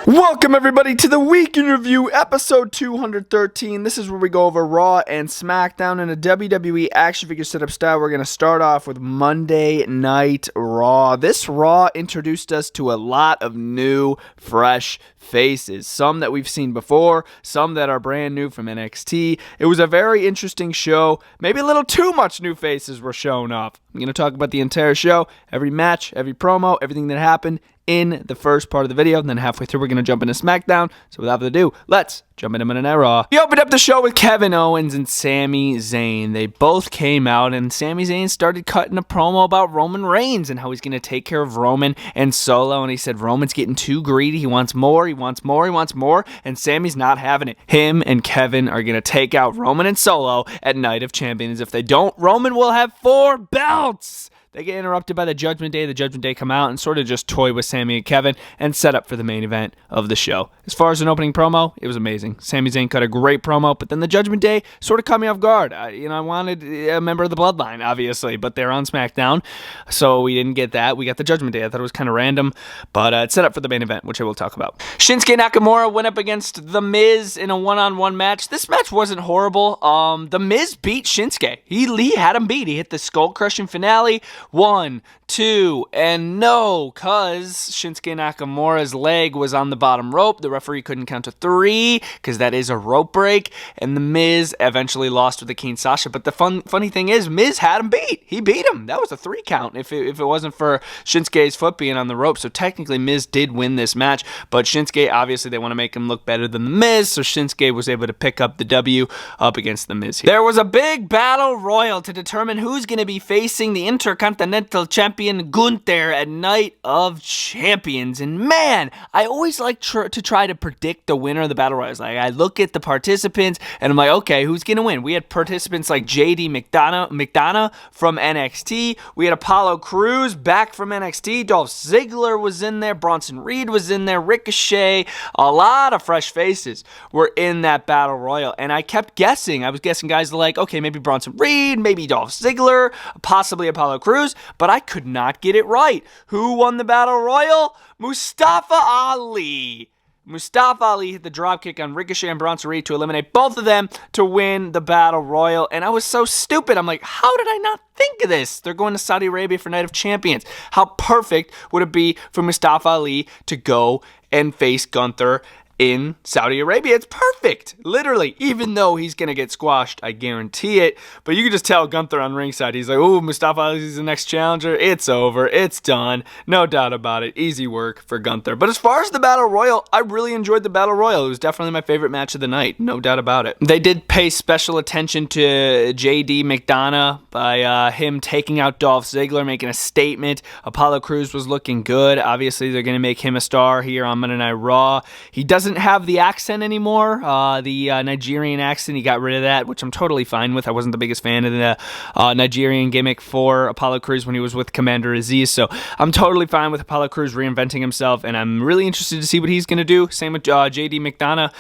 Welcome everybody to the Week in Review, episode 213. This is where we go over Raw and SmackDown in a WWE action figure setup style. We're going to start off with Monday Night Raw. This Raw introduced us to a lot of new, fresh faces. Some that we've seen before, some that are brand new from NXT. It was a very interesting show. Maybe a little too much new faces were shown up. I'm going to talk about the entire show, every match, every promo, everything that happened in the first part of the video, and then halfway through we're going to jump into SmackDown. So without further ado, let's jump into Monday Night Raw. We opened up the show with Kevin Owens and Sami Zayn. They both came out, and Sami Zayn started cutting a promo about Roman Reigns and how he's going to take care of Roman and Solo, and he said Roman's getting too greedy. He wants more, and Sami's not having it. Him and Kevin are going to take out Roman and Solo at Night of Champions. If they don't, Roman will have 4 belts. They get interrupted by the Judgment Day. The Judgment Day come out and sort of just toy with Sami and Kevin and set up for the main event of the show. As far as an opening promo, it was amazing. Sami Zayn cut a great promo, but then the Judgment Day sort of caught me off guard. I wanted a member of the Bloodline, obviously, but they're on SmackDown, so we didn't get that. We got the Judgment Day. I thought it was kind of random, but it set up for the main event, which I will talk about. Shinsuke Nakamura went up against The Miz in a one-on-one match. This match wasn't horrible. The Miz beat Shinsuke. He had him beat. He hit the skull-crushing finale. 1, 2, and no, cause Shinsuke Nakamura's leg was on the bottom rope. The referee couldn't count to 3, because that is a rope break, and The Miz eventually lost with the Kinshasa. But the funny thing is, Miz had him beat. He beat him. That was a 3 count if it wasn't for Shinsuke's foot being on the rope. So technically, Miz did win this match, but Shinsuke, obviously, they want to make him look better than The Miz, so Shinsuke was able to pick up the W up against The Miz here. There was a big battle royal to determine who's going to be facing the Intercontinental Champion Gunther at Night of Champions. And man, I always like to try to predict the winner of the Battle Royals. Like, I look at the participants and I'm like, okay, who's going to win? We had participants like JD McDonough from NXT. We had Apollo Crews back from NXT. Dolph Ziggler was in there. Bronson Reed was in there. Ricochet. A lot of fresh faces were in that Battle Royal. And I kept guessing. I was guessing guys like, okay, maybe Bronson Reed, maybe Dolph Ziggler, possibly Apollo Crews, but I could not get it right. Who won the Battle Royal? Mustafa Ali. Mustafa Ali hit the dropkick on Ricochet and Bronson Reed to eliminate both of them to win the Battle Royal. And I was so stupid. I'm like, how did I not think of this? They're going to Saudi Arabia for Night of Champions. How perfect would it be for Mustafa Ali to go and face Gunther in Saudi Arabia? It's perfect, literally, even though he's going to get squashed, I guarantee it. But you can just tell Gunther on ringside, he's like, ooh, Mustafa Ali's the next challenger. It's over. It's done. No doubt about it. Easy work for Gunther. But as far as the Battle Royal, I really enjoyed the Battle Royal. It was definitely my favorite match of the night. No doubt about it. They did pay special attention to JD McDonough by him taking out Dolph Ziggler, making a statement. Apollo Crews was looking good. Obviously, they're going to make him a star here on Monday Night Raw. He doesn't have the accent anymore, the Nigerian accent. He got rid of that, which I'm totally fine with. I wasn't the biggest fan of the Nigerian gimmick for Apollo Crews when he was with Commander Aziz, so I'm totally fine with Apollo Crews reinventing himself, and I'm really interested to see what he's going to do. Same with JD McDonough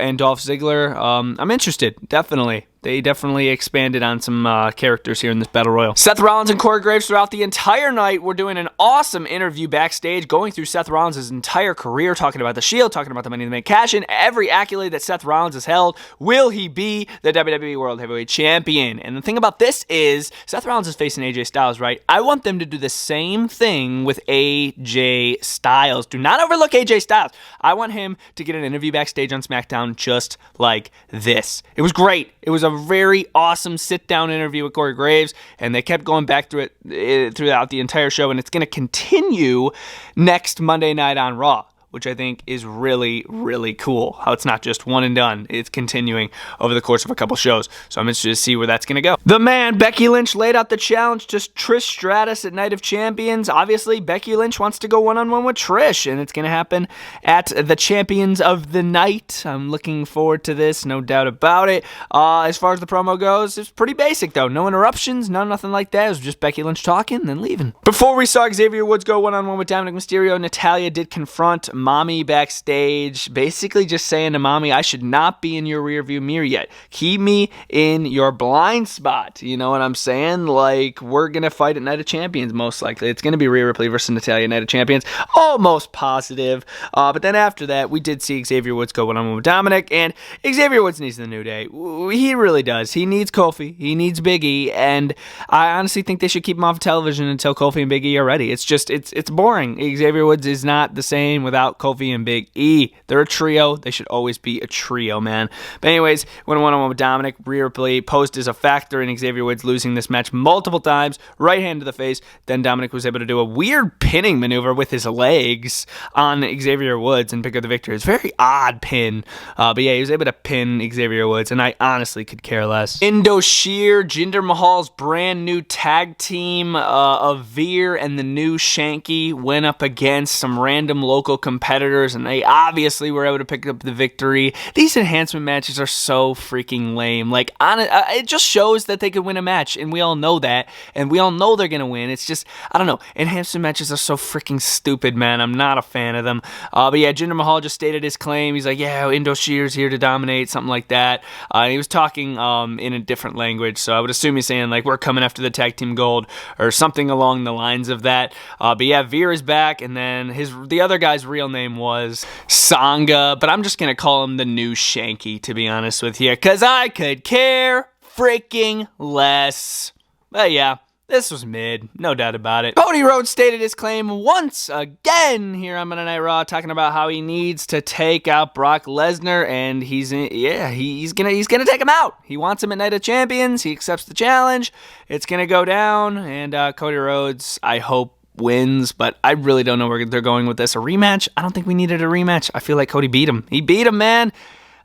and Dolph Ziggler. I'm interested, definitely. They definitely expanded on some characters here in this Battle Royal. Seth Rollins and Corey Graves throughout the entire night were doing an awesome interview backstage, going through Seth Rollins' entire career, talking about the Shield, talking about the Money in the Bank cash-in, every accolade that Seth Rollins has held. Will he be the WWE World Heavyweight Champion? And the thing about this is, Seth Rollins is facing AJ Styles, right? I want them to do the same thing with AJ Styles. Do not overlook AJ Styles. I want him to get an interview backstage on SmackDown just like this. It was great. It was a very awesome sit-down interview with Corey Graves, and they kept going back through it throughout the entire show, and it's going to continue next Monday night on Raw, which I think is really, really cool. How it's not just one and done. It's continuing over the course of a couple shows. So I'm interested to see where that's going to go. The man, Becky Lynch, laid out the challenge to Trish Stratus at Night of Champions. Obviously, Becky Lynch wants to go one-on-one with Trish, and it's going to happen at the Champions of the Night. I'm looking forward to this, no doubt about it. As far as the promo goes, it's pretty basic, though. No interruptions, nothing like that. It was just Becky Lynch talking and then leaving. Before we saw Xavier Woods go one-on-one with Dominic Mysterio, Natalya did confront Mommy backstage, basically just saying to Mommy, I should not be in your rearview mirror yet. Keep me in your blind spot. You know what I'm saying? Like, we're going to fight at Night of Champions, most likely. It's going to be Rhea Ripley versus Natalya Night of Champions. Almost positive. But then after that, we did see Xavier Woods go one-on-one with Dominic, and Xavier Woods needs the New Day. He really does. He needs Kofi. He needs Big E, and I honestly think they should keep him off television until Kofi and Big E are ready. It's just, it's boring. Xavier Woods is not the same without Kofi and Big E. They're a trio. They should always be a trio, man. But anyways, went one-on-one with Dominic. Rhea Ripley posed as a factor in Xavier Woods losing this match multiple times. Right hand to the face. Then Dominic was able to do a weird pinning maneuver with his legs on Xavier Woods and pick up the victory. It's a very odd pin. But yeah, he was able to pin Xavier Woods, and I honestly could care less. Indoshir, Jinder Mahal's brand new tag team of Veer and the new Shanky went up against some random local competitors, and they obviously were able to pick up the victory. These enhancement matches are so freaking lame. Like, it just shows that they could win a match, and we all know that, and we all know they're going to win. It's just, I don't know, enhancement matches are so freaking stupid, man. I'm not a fan of them. But yeah, Jinder Mahal just stated his claim. He's like, yeah, Indoshir's here to dominate, something like that. And he was talking in a different language, so I would assume he's saying, like, we're coming after the tag team gold, or something along the lines of that. But yeah, Veer is back, and then the other guy's real name was Sangha, but I'm just going to call him the new Shanky, to be honest with you, because I could care freaking less. But yeah, this was mid, no doubt about it. Cody Rhodes stated his claim once again here on Monday Night Raw, talking about how he needs to take out Brock Lesnar, and he's gonna take him out. He wants him at Night of Champions. He accepts the challenge. It's gonna go down, and Cody Rhodes, I hope, wins, but I really don't know where they're going with this. A rematch? I don't think we needed a rematch. I feel like Cody beat him. He beat him, man.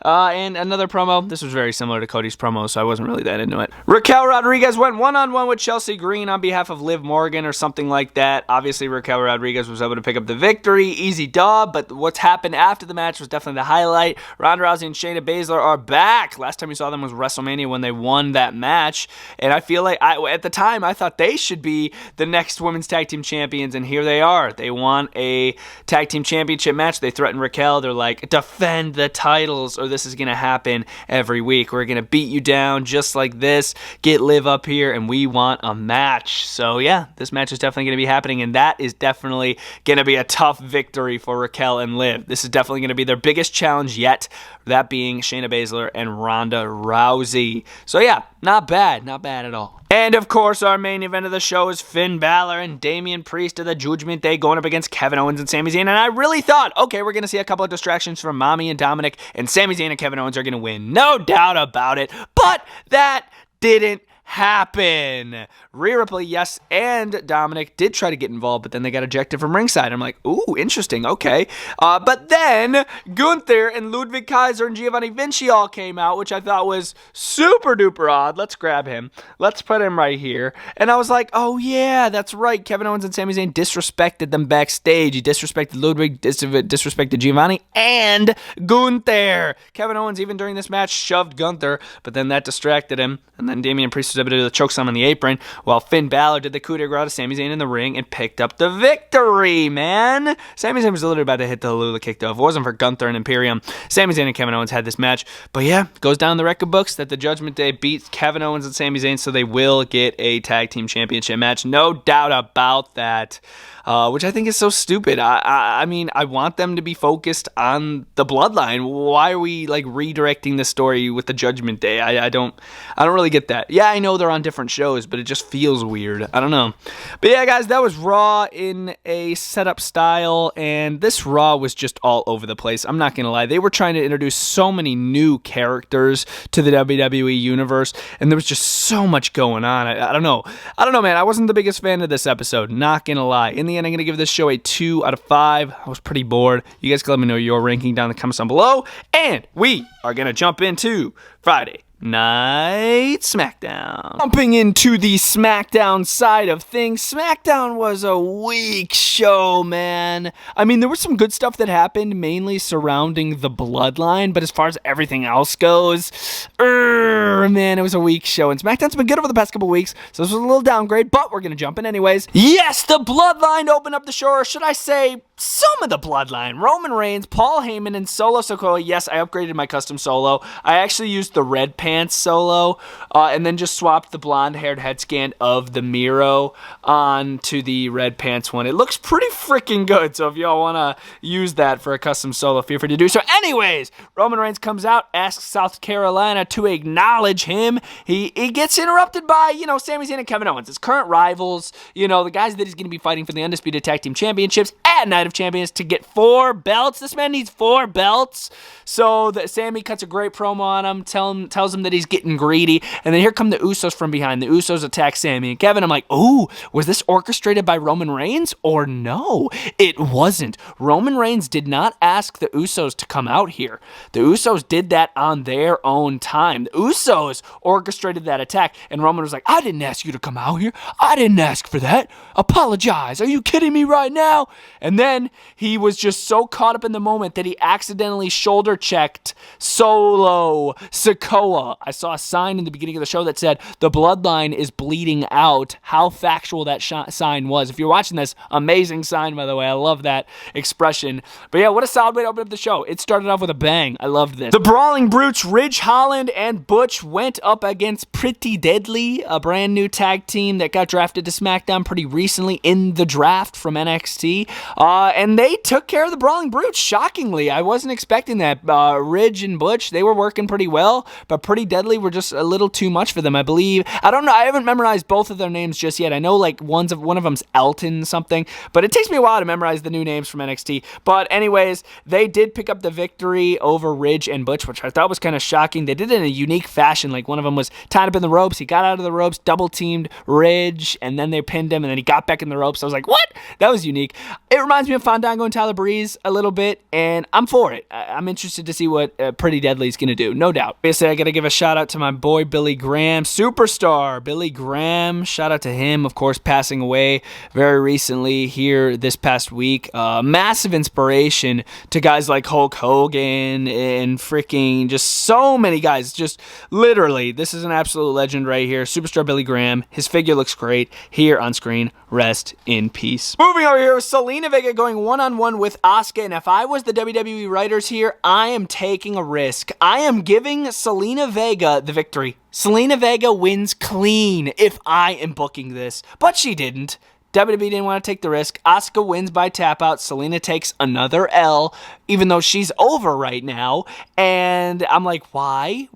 And another promo. This was very similar to Cody's promo, so I wasn't really that into it. Raquel Rodriguez went one-on-one with Chelsea Green on behalf of Liv Morgan or something like that. Obviously, Raquel Rodriguez was able to pick up the victory. Easy dub, but what's happened after the match was definitely the highlight. Ronda Rousey and Shayna Baszler are back. Last time we saw them was WrestleMania when they won that match, and I feel like, at the time, I thought they should be the next Women's Tag Team Champions, and here they are. They won a Tag Team Championship match. They threatened Raquel. They're like, defend the titles, or this is going to happen every week. We're going to beat you down just like this, get Liv up here, and we want a match. So yeah, this match is definitely going to be happening, and that is definitely going to be a tough victory for Raquel and Liv. This is definitely going to be their biggest challenge yet, that being Shayna Baszler and Ronda Rousey. So yeah, not bad at all. And of course, our main event of the show is Finn Balor and Damian Priest of the Judgment Day going up against Kevin Owens and Sami Zayn. And I really thought, okay, we're going to see a couple of distractions from Mommy and Dominic, and Sami Zayn and Kevin Owens are going to win. No doubt about it. But that didn't happen. Rhea Ripley, yes, and Dominic did try to get involved, but then they got ejected from ringside. I'm like, ooh, interesting, okay. But then Gunther and Ludwig Kaiser and Giovanni Vinci all came out, which I thought was super duper odd. Let's grab him. Let's put him right here. And I was like, oh yeah, that's right. Kevin Owens and Sami Zayn disrespected them backstage. He disrespected Ludwig, disrespected Giovanni, and Gunther. Kevin Owens, even during this match, shoved Gunther, but then that distracted him. And then Damian Priest was able to do the chokeslam on the apron, while Finn Balor did the coup de grace to Sami Zayn in the ring and picked up the victory, man. Sami Zayn was literally about to hit the Hallelujah kick, though. If it wasn't for Gunther and Imperium, Sami Zayn and Kevin Owens had this match. But yeah, goes down the record books that the Judgment Day beats Kevin Owens and Sami Zayn, so they will get a tag team championship match. No doubt about that. Which I think is so stupid. I mean, I want them to be focused on the bloodline. Why are we like redirecting the story with the Judgment Day? I don't really get that. Yeah, I know they're on different shows, but it just feels weird. I don't know. But yeah, guys, that was Raw in a setup style, and this Raw was just all over the place. I'm not gonna lie. They were trying to introduce so many new characters to the WWE universe, and there was just so much going on. I don't know, man. I wasn't the biggest fan of this episode. Not gonna lie. In the end, I'm going to give this show a 2 out of 5. I was pretty bored. You guys can let me know your ranking down in the comments down below. And we are going to jump into Friday Night SmackDown. Jumping into the SmackDown side of things, SmackDown was a weak show, man. I mean, there was some good stuff that happened, mainly surrounding the Bloodline, but as far as everything else goes, man, it was a weak show. And SmackDown's been good over the past couple weeks, so this was a little downgrade, but we're going to jump in anyways. Yes, the Bloodline opened up the show, or should I say, some of the Bloodline. Roman Reigns, Paul Heyman, and Solo Sikoa. Yes, I upgraded my custom Solo. I actually used the red pants Solo, and then just swapped the blonde-haired head scan of the Miro onto the red pants one. It looks pretty freaking good, so if y'all want to use that for a custom Solo, feel free to do so. Anyways, Roman Reigns comes out, asks South Carolina to acknowledge him. He gets interrupted by, Sami Zayn and Kevin Owens, his current rivals, the guys that he's going to be fighting for the Undisputed Tag Team Championships at Night of Champions to get 4 belts. This man needs 4 belts. So Sami cuts a great promo on him, tells him that he's getting greedy, and then here come the Usos from behind. The Usos attack Sami and Kevin. I'm like, ooh, was this orchestrated by Roman Reigns? Or no, it wasn't. Roman Reigns did not ask the Usos to come out here. The Usos did that on their own time. The Usos orchestrated that attack, and Roman was like, I didn't ask you to come out here. I didn't ask for that. Apologize. Are you kidding me right now? And then he was just so caught up in the moment that he accidentally shoulder checked Solo Sikoa. I saw a sign in the beginning of the show that said, the Bloodline is bleeding out. How factual that sign was. If you're watching this, amazing sign, by the way. I love that expression. But yeah, what a solid way to open up the show. It started off with a bang. I loved this. The Brawling Brutes, Ridge Holland and Butch, went up against Pretty Deadly, a brand new tag team that got drafted to SmackDown pretty recently in the draft from NXT. And they took care of the Brawling Brutes, shockingly. I wasn't expecting that. Ridge and Butch, they were working pretty well, but Pretty Deadly were just a little too much for them, I believe. I don't know. I haven't memorized both of their names just yet. I know one of them's Elton something, but it takes me a while to memorize the new names from NXT. But anyways, they did pick up the victory over Ridge and Butch, which I thought was kind of shocking. They did it in a unique fashion. Like, one of them was tied up in the ropes. He got out of the ropes, double teamed Ridge, and then they pinned him, and then he got back in the ropes. I was like, what? That was unique. It reminds me of Fandango and Tyler Breeze a little bit, and I'm for it. I'm interested to see what Pretty Deadly's going to do, no doubt. Obviously, I got to give a shout out to my boy Billy Graham, superstar Billy Graham. Shout out to him, of course, passing away very recently here this past week. Massive inspiration to guys like Hulk Hogan and freaking just so many guys. Just literally, this is an absolute legend right here. Superstar Billy Graham. His figure looks great here on screen. Rest in peace. Moving over here with Zelina Vega going one-on-one with Asuka, and if I was the WWE writers here, I am taking a risk. I am giving Zelina Vega the victory. Zelina Vega wins clean if I am booking this, but she didn't. WWE didn't want to take the risk. Asuka wins by tap out. Zelina takes another L, even though she's over right now. And I'm like, why?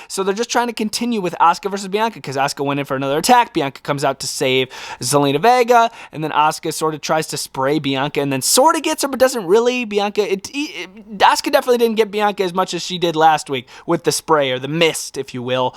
So they're just trying to continue with Asuka versus Bianca, because Asuka went in for another attack. Bianca comes out to save Zelina Vega, and then Asuka sort of tries to spray Bianca, and then sort of gets her, but doesn't really. Asuka definitely didn't get Bianca as much as she did last week with the spray, or the mist, if you will.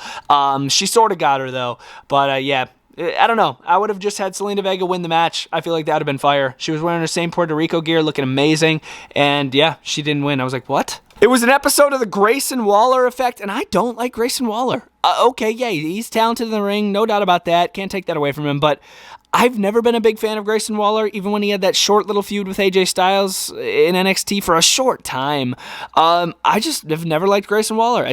She sort of got her, though. But yeah. I don't know. I would have just had Zelina Vega win the match. I feel like that would have been fire. She was wearing her same Puerto Rico gear, looking amazing. And yeah, she didn't win. I was like, what? It was an episode of the Grayson Waller effect, and I don't like Grayson Waller. Okay, yeah, he's talented in the ring. No doubt about that. Can't take that away from him. But I've never been a big fan of Grayson Waller, even when he had that short little feud with AJ Styles in NXT for a short time. I just have never liked Grayson Waller.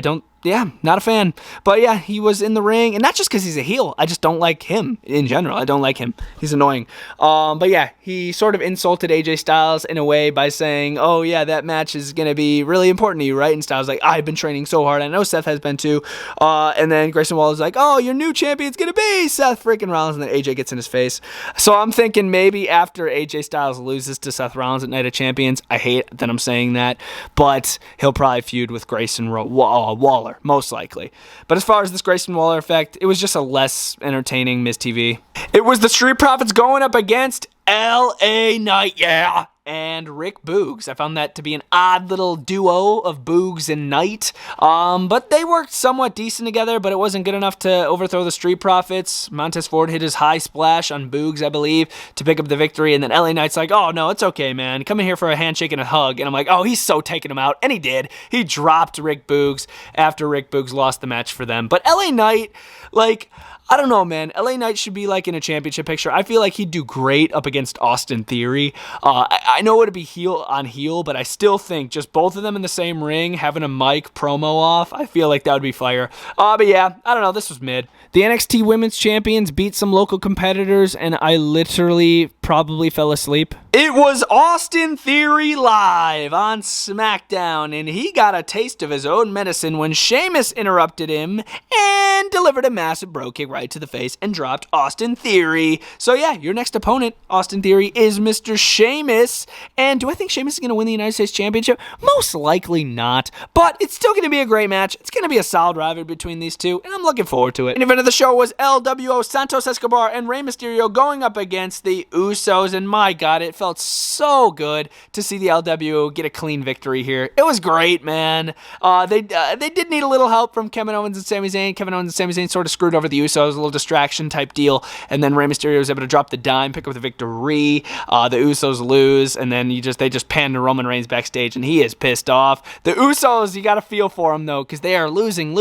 Not a fan. But yeah, he was in the ring, and not just because he's a heel. I just don't like him in general. I don't like him. He's annoying. But yeah, he sort of insulted AJ Styles in a way by saying, oh yeah, that match is going to be really important to you, right? And Styles like, I've been training so hard. I know Seth has been too. And then Grayson Waller's like, oh, your new champion's going to be Seth freaking Rollins. And then AJ gets in his face. So I'm thinking maybe after AJ Styles loses to Seth Rollins at Night of Champions, I hate that I'm saying that, but he'll probably feud with Grayson Waller, most likely. But as far as this Grayson Waller effect, it was just a less entertaining Miz TV. It was the Street Profits going up against LA Knight, yeah. and Rick Boogs. I found that to be an odd little duo of Boogs and Knight, but they worked somewhat decent together, but it wasn't good enough to overthrow the Street Profits. Montez Ford hit his high splash on Boogs, I believe, to pick up the victory, and then LA Knight's like, oh, no, it's okay, man. Come in here for a handshake and a hug, and I'm like, oh, he's so taking him out, and he did. He dropped Rick Boogs after Rick Boogs lost the match for them, but LA Knight, like, I don't know, man. LA Knight should be like in a championship picture. I feel like he'd do great up against Austin Theory. I know it'd be heel on heel, but I still think just both of them in the same ring, having a mic promo off, I feel like that would be fire. But yeah, I don't know. This was mid. The NXT Women's Champions beat some local competitors, and I literally probably fell asleep. It was Austin Theory live on SmackDown, and he got a taste of his own medicine when Sheamus interrupted him and delivered a massive bro kick right to the face and dropped Austin Theory. So yeah, your next opponent, Austin Theory, is Mr. Sheamus. And do I think Sheamus is going to win the United States Championship? Most likely not, but it's still going to be a great match. It's going to be a solid rivalry between these two, and I'm looking forward to it. An event of the show was LWO, Santos Escobar, and Rey Mysterio going up against the Usos, and my God, it felt so good to see the LWO get a clean victory here. It was great, man. They did need a little help from Kevin Owens and Sami Zayn. Kevin Owens and Sami Zayn sort of screwed over the Usos, a little distraction type deal, and then Rey Mysterio was able to drop the dime, pick up the victory. The Usos lose, and then they just pan to Roman Reigns backstage, and he is pissed off. The Usos, you got to feel for them though, because they are losing,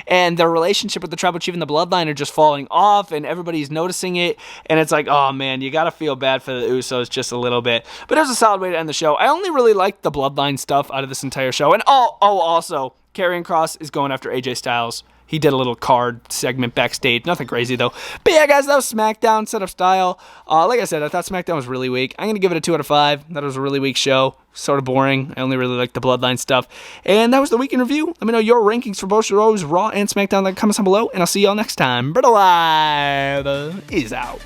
and their relationship with the Tribal Chief and the Bloodline are just falling off, and everybody's noticing it, and it's like, oh man, you got to feel bad for the Usos just a little bit. But it was a solid way to end the show. I only really liked the Bloodline stuff out of this entire show, and also, Karrion Kross is going after AJ Styles. He did a little card segment backstage. Nothing crazy, though. But yeah, guys, that was SmackDown setup style. Like I said, I thought SmackDown was really weak. I'm going to give it a 2 out of 5. That was a really weak show. Sort of boring. I only really liked the Bloodline stuff. And that was the week in review. Let me know your rankings for both shows, Raw and SmackDown, in the comments down below. And I'll see y'all next time. Bretto Live is out.